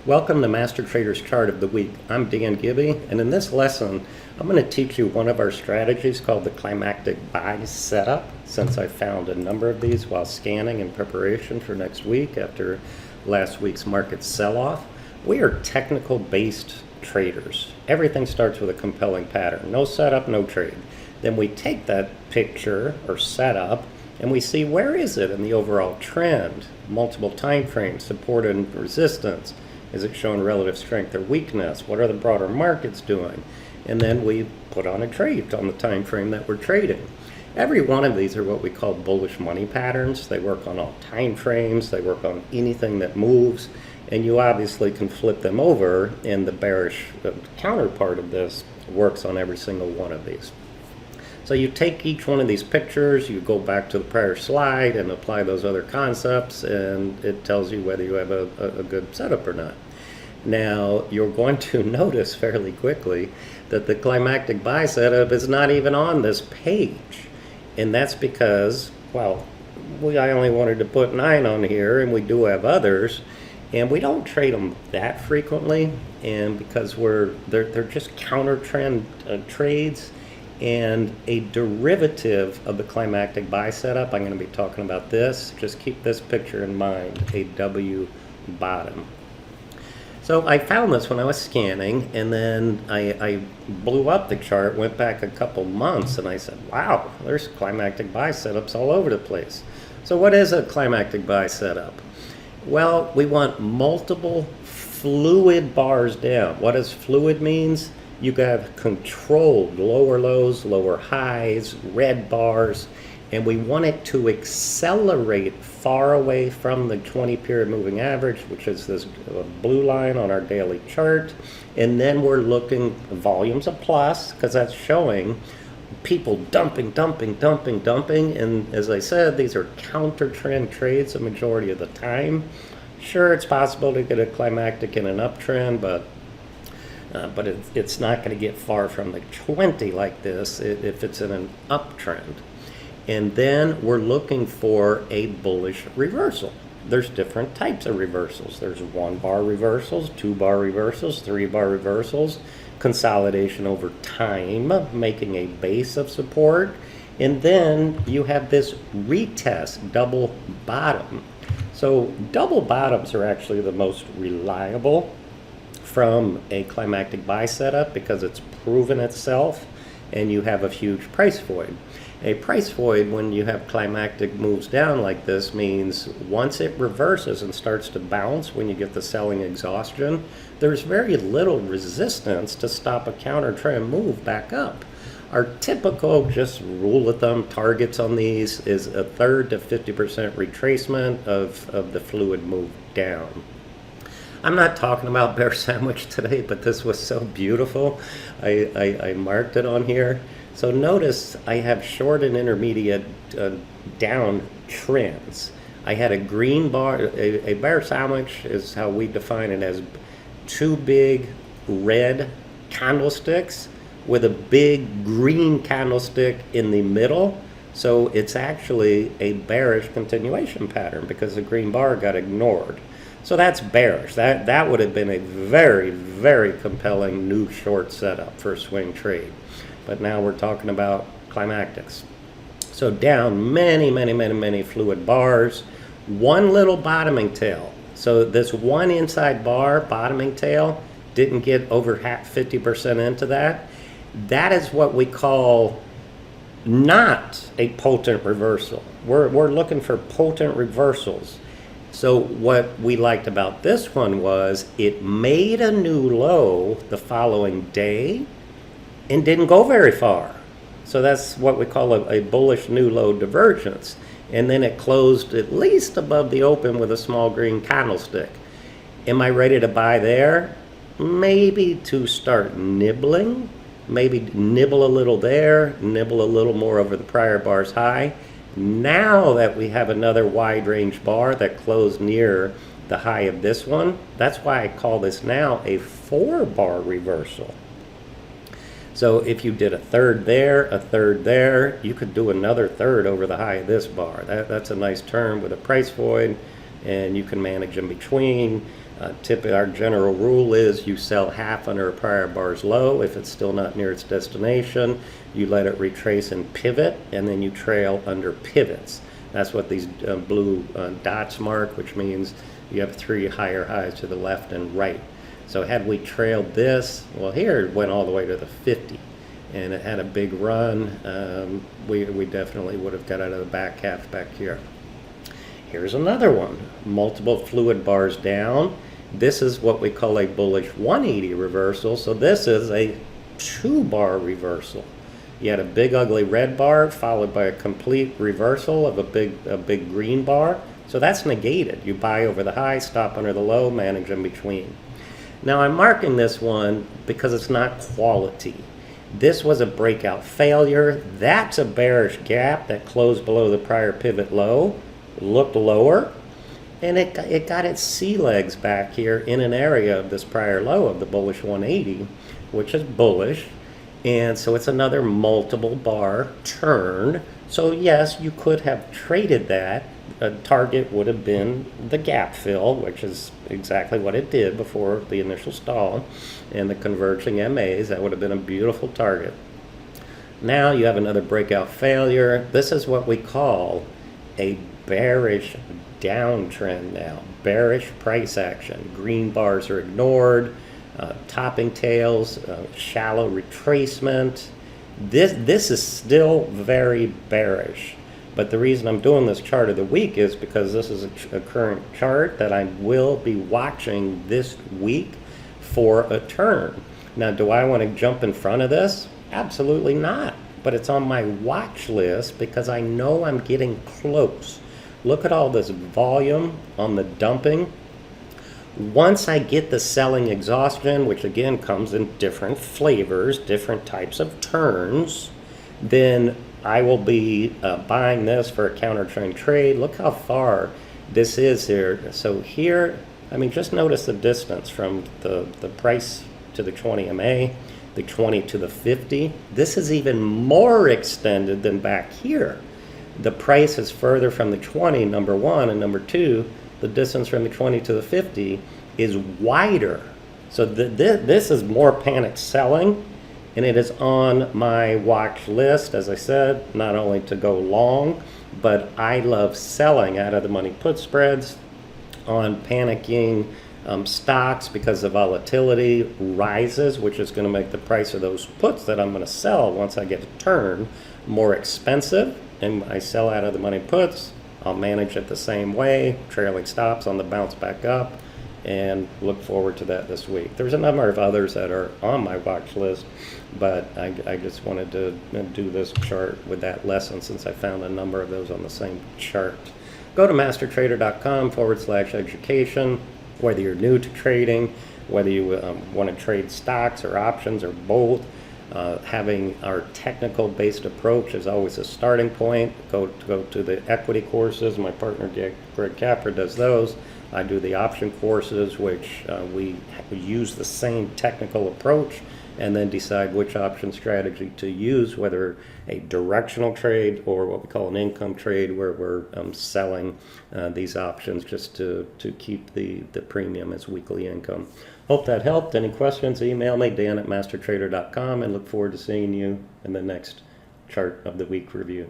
Welcome to Master Trader's Chart of the Week. I'm Dan Gibby, and in this lesson, I'm going to teach you one of our strategies called the Climactic Buy Setup, since I found a number of these while scanning in preparation for next week after last week's market sell-off. We are technical-based traders. Everything starts with a compelling pattern. No setup, no trade. Then we take that picture or setup and we see where is it in the overall trend, multiple time frames, support and resistance. Is it showing relative strength or weakness? What are the broader markets doing? And then we put on a trade on the time frame that we're trading. Every one of these are what we call bullish money patterns. They work on all time frames. They work on anything that moves. And you obviously can flip them over, and the bearish counterpart of this works on every single one of these. So you take each one of these pictures, you go back to the prior slide and apply those other concepts, and it tells you whether you have a good setup or not. Now, you're going to notice fairly quickly that the Climactic Buy Setup is not even on this page. And that's because, well, I only wanted to put 9 on here, and we do have others, and we don't trade them that frequently, and because they're just counter trend trades. And a derivative of the Climactic Buy Setup, I'm going to be talking about this. Just keep this picture in mind, a W bottom. So I found this when I was scanning, and then I blew up the chart, went back a couple months, and I said, wow, there's Climactic Buy Setups all over the place. So what is a Climactic Buy Setup? Well, we want multiple fluid bars down. What does fluid means? You have controlled lower lows, lower highs, red bars, and we want it to accelerate far away from the 20-period moving average, which is this blue line on our daily chart. And then we're looking volumes of plus, because that's showing people dumping. And as I said, these are counter trend trades the majority of the time. Sure, it's possible to get a climactic in an uptrend, but it's not going to get far from the 20 like this if it's in an uptrend. And then we're looking for a bullish reversal. There's different types of reversals. There's 1-bar reversals, 2-bar reversals, 3-bar reversals, consolidation over time, making a base of support. And then you have this retest, double bottom. So double bottoms are actually the most reliable from a climactic buy setup because it's proven itself and you have a huge price void. A price void, when you have climactic moves down like this, means once it reverses and starts to bounce when you get the selling exhaustion, there's very little resistance to stop a counter trend move back up. Our typical, just rule of thumb, targets on these is a 1/3 to 50% retracement of the fluid move down. I'm not talking about bear sandwich today, but this was so beautiful. I marked it on here. So notice I have short and intermediate down trends. I had a green bar. A bear sandwich is how we define it, as 2 big red candlesticks with a big green candlestick in the middle. So it's actually a bearish continuation pattern because the green bar got ignored. So that's bearish. That would have been a very, very compelling new short setup for a swing trade. But now we're talking about climactics. So down many fluid bars, one little bottoming tail. So this one inside bar, bottoming tail, didn't get over 50% into that. That is what we call not a potent reversal. We're looking for potent reversals. So what we liked about this one was it made a new low the following day and didn't go very far. So that's what we call a bullish new low divergence. And then it closed at least above the open with a small green candlestick. Am I ready to buy there? Maybe to start nibbling. Maybe nibble a little there, nibble a little more over the prior bar's high. Now that we have another wide range bar that closed near the high of this one, that's why I call this now a 4-bar reversal. So if you did a 1/3 there, a 1/3 there, you could do another 1/3 over the high of this bar. That's a nice term with a price void, and you can manage in between. Typically, our general rule is you sell half under a prior bar's low. If it's still not near its destination, you let it retrace and pivot, and then you trail under pivots. That's what these blue dots mark, which means you have 3 higher highs to the left and right. So had we trailed this, well, here it went all the way to the 50, and it had a big run. We definitely would have got out of the back half back here. Here's another one, multiple fluid bars down. This is what we call a bullish 180 reversal. So this is a 2-bar reversal. You had a big ugly red bar followed by a complete reversal of a big green bar. So that's negated. You buy over the high, stop under the low, manage in between. Now I'm marking this one because it's not quality. This was a breakout failure. That's a bearish gap that closed below the prior pivot low, looked lower, and it got its sea legs back here in an area of this prior low of the bullish 180, which is bullish. And so it's another multiple bar turn. So yes, you could have traded that. A target would have been the gap fill, which is exactly what it did before the initial stall, and the converging MAs. That would have been a beautiful target. Now you have another breakout failure. This is what we call a bearish downtrend now. Bearish price action. Green bars are ignored. Topping tails, shallow retracement. This is still very bearish. But the reason I'm doing this chart of the week is because this is a current chart that I will be watching this week for a turn. Now, do I want to jump in front of this? Absolutely not. But it's on my watch list because I know I'm getting close. Look at all this volume on the dumping. Once I get the selling exhaustion, which again comes in different flavors, different types of turns, then I will be buying this for a counter trend trade. Look how far this is here. So here, I mean, just notice the distance from the price to the 20 MA, the 20 to the 50. This is even more extended than back here. The price is further from the 20, number one, and number two, the distance from the 20 to the 50 is wider. So this is more panic selling, and it is on my watch list, as I said, not only to go long, but I love selling out of the money put spreads on panicking stocks because the volatility rises, which is going to make the price of those puts that I'm going to sell once I get a turn more expensive, and I sell out of the money puts. I'll manage it the same way, trailing stops on the bounce back up, and look forward to that this week. There's a number of others that are on my watch list, but I just wanted to do this chart with that lesson since I found a number of those on the same chart. Go to mastertrader.com/education, whether you're new to trading, whether you want to trade stocks or options or both. Having our technical based approach is always a starting point. Go to the equity courses. My partner Greg Capper does those. I do the option courses, which we use the same technical approach and then decide which option strategy to use, whether a directional trade or what we call an income trade, where we're selling these options just to keep the premium as weekly income. Hope that helped. Any questions, email me, Dan@mastertrader.com, and look forward to seeing you in the next chart of the week review.